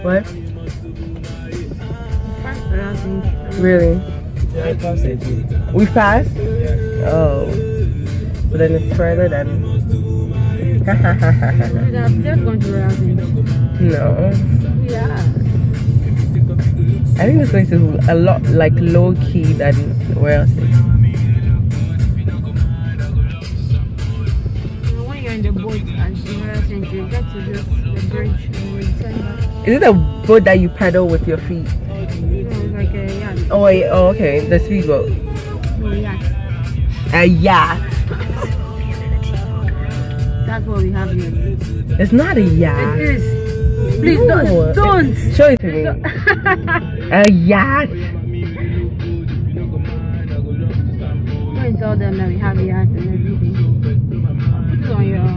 What? Yeah, Really? I passed it. We passed? Yeah. Oh. But then it's further than. I'm just going to Rousing. No. Yeah. I think this place is a lot like low key than where else is. When you're in the boat and Rousing, you get to just the bridge and return back. Is it a boat that you paddle with your feet? No, it's like a yacht. Oh, wait, oh okay. The speedboat. No, yacht. A yacht. That's what we have here. It's not a yacht. It is. Please No. don't. Show it to me. A yacht. Go and tell them that we have yachts and everything. Put it on your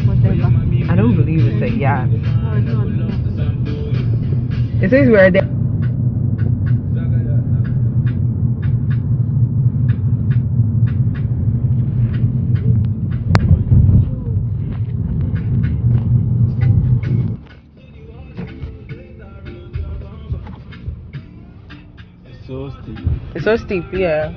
whatever. I don't believe it's a yacht. No, it's not. It says we're there. It's so steep. It's so steep, yeah.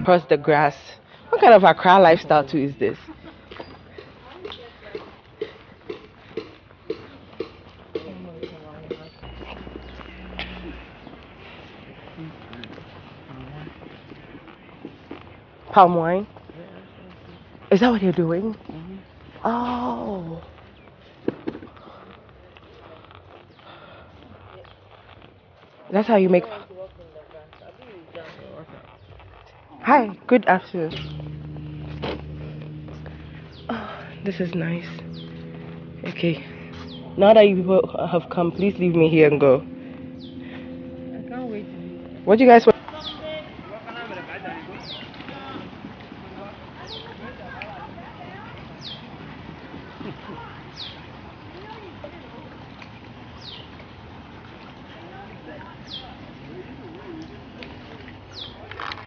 Across the grass. What kind of Accra lifestyle too is this? Palm wine? Is that what you're doing? Oh. That's how you make. Hi, good afternoon. Oh, this is nice. Okay. Now that you people have come, please leave me here and go. I can't wait. What do you guys want?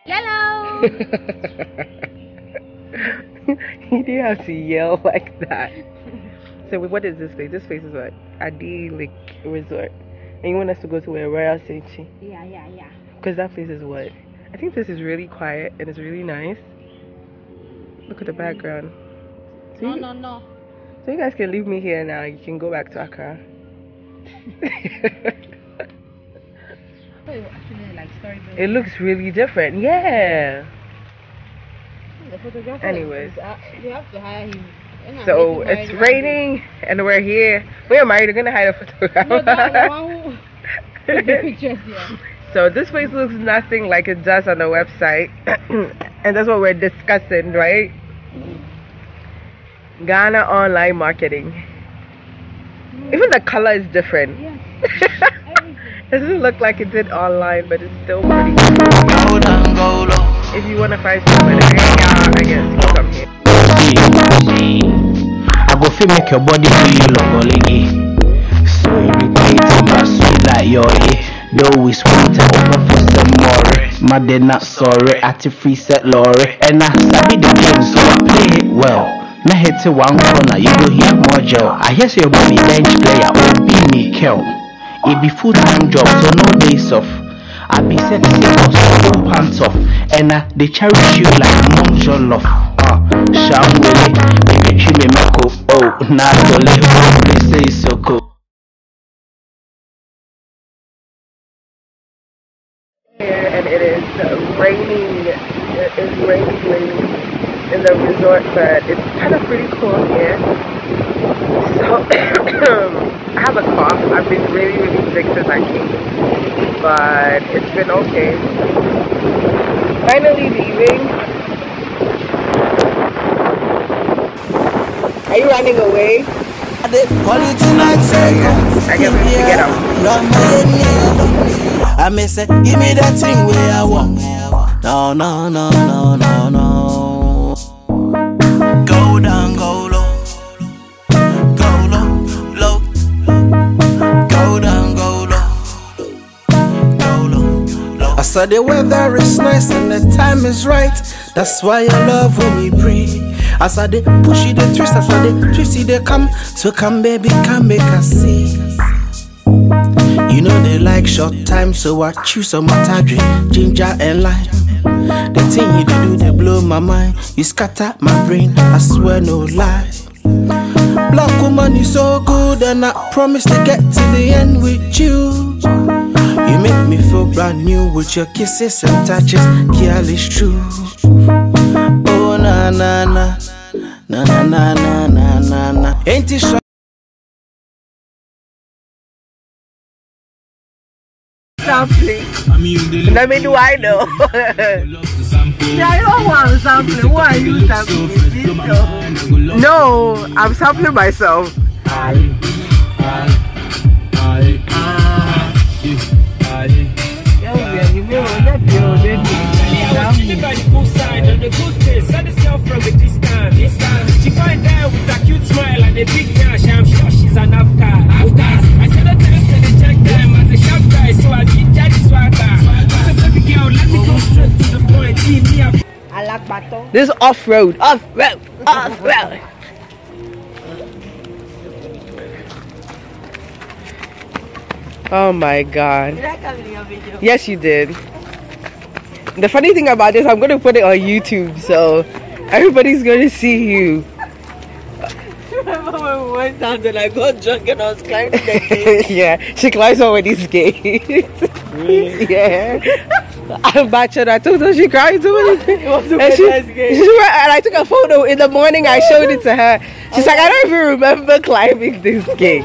Hello. You didn't have to yell like that. So what is this place? This place is what? Adi Lake Resort. And you want us to go to a Royal City? Yeah. Because that place is what? I think this is really quiet and it's really nice. Look at the background. So No. So you guys can leave me here now. You can go back to Accra. It looks really different. Yeah. The photographer. Anyways. You have to hire him. So it's raining and we're here. We are married. We're gonna hire a photographer. No, the one who took the pictures here. So this place looks nothing like it does on the website. And that's what we're discussing, right? Ghana online marketing. Even the color is different. Yeah. It doesn't look like it did online, but it's still pretty. If you want to find someone, I guess come here. I go feel make your body feel you love lady. So irritating but sweet like your though it's want to open for some more. My did not sorry at the free set lorry. And I sabi the game so I play it well. Now hit to one corner, you go hear more gel. I hear your body bench player, oh be me kill. It be full-time job, so no days off. I be sexy boss, so no pants off. And they cherish you like mom your love. Sham with it, baby she me mako. Oh, nah go let me say so cool. Here and it is raining. It is raining in the resort, but it's kind of pretty cool here. So I have a cough. I've been really, really sick since I came, but it's been okay. Finally leaving. Are you running away? I guess we need to get out. I may say, give me that thing where I want. No, no, no, no, no, no. Go down, go low. Go low, low. Go down, go low. Go low, low. I said the weather is nice and the time is right. That's why I love when we pray. I said they push it, they twist, I said they twist it, they come. So come baby, come make us see. You know they like short time, so I choose some matadri, ginger and lime. The thing you do, they blow my mind. You scatter my brain, I swear no lie. Black woman, you so good, and I promise to get to the end with you. You make me feel brand new with your kisses and touches, girl, it's true. Oh na na na, na na na na na na na. Ain't it sure? Sampling. Let me do I know. I don't want sampling. Why are you sampling? No, I'm sampling myself. She find out with a cute smile and a big dash. I'm sure she's an Afghan. I said the time to check them as a sharp guy, so I did that swagger. So baby girl, let me go straight to the point. See me up. I like battle. This is off-road, off-road, off-road. Oh my God. Did I come in your video? Yes, you did. The funny thing about this, I'm going to put it on YouTube, so everybody's going to see you. Remember when we went down and I got drunk and I was climbing the gate? Yeah, she climbs over these gates. Really? Yeah. I'm bachelor. I told her she cried over these gates. It was a And very nice game. and I took a photo in the morning. I showed it to her. She's like, I don't even remember climbing this gate.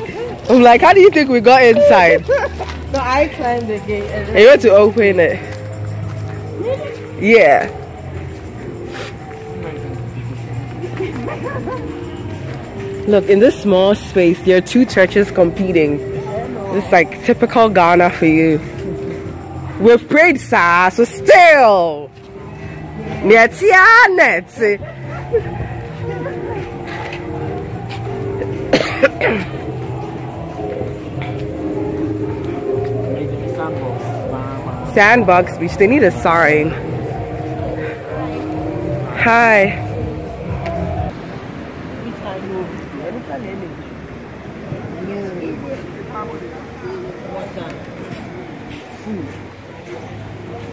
I'm like, how do you think we got inside? No, I climbed the gate and And you went to open it. Yeah. Look, in this small space, there are two churches competing. It's like typical Ghana for you. We've prayed, sir, so still. Sandbox Beach, they need a sign. Hi.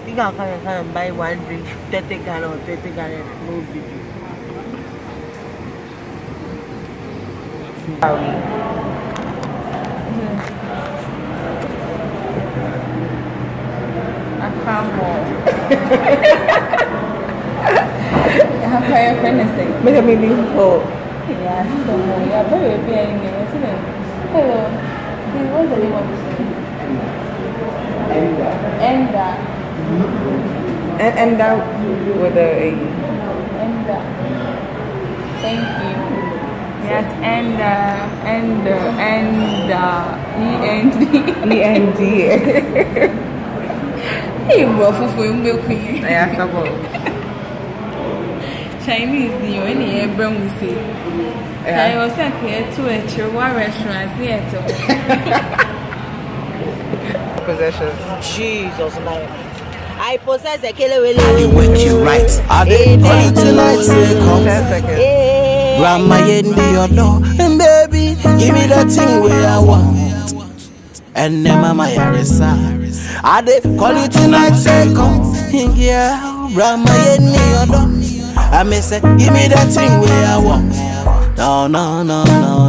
You can come and buy one drink, 30 gallon or 30 gallon, no video. I can't walk. How can your friend say? Make a mini hole. Yeah, so yeah, but we'll be in there, isn't it? Hello. What's the name of this thing? Enda. And that with a Enda. Thank you. Yes, Enda. E-N-D. E-N-D. Hey, bro, for Yeah, someone. Chinese, you any Abraham we say. I was like, to a Chihuahua restaurant, theater. Possessions. Jesus, man. I possess a killer with You wake you right. I did call you tonight, say 10 come. seconds. Grandma in the your door, and baby, give me that thing where I want. And then mama yarisa. I did call you tonight, say come. Yeah, grandma in the your door. I may say, give me that thing where I want. No, no, no, no,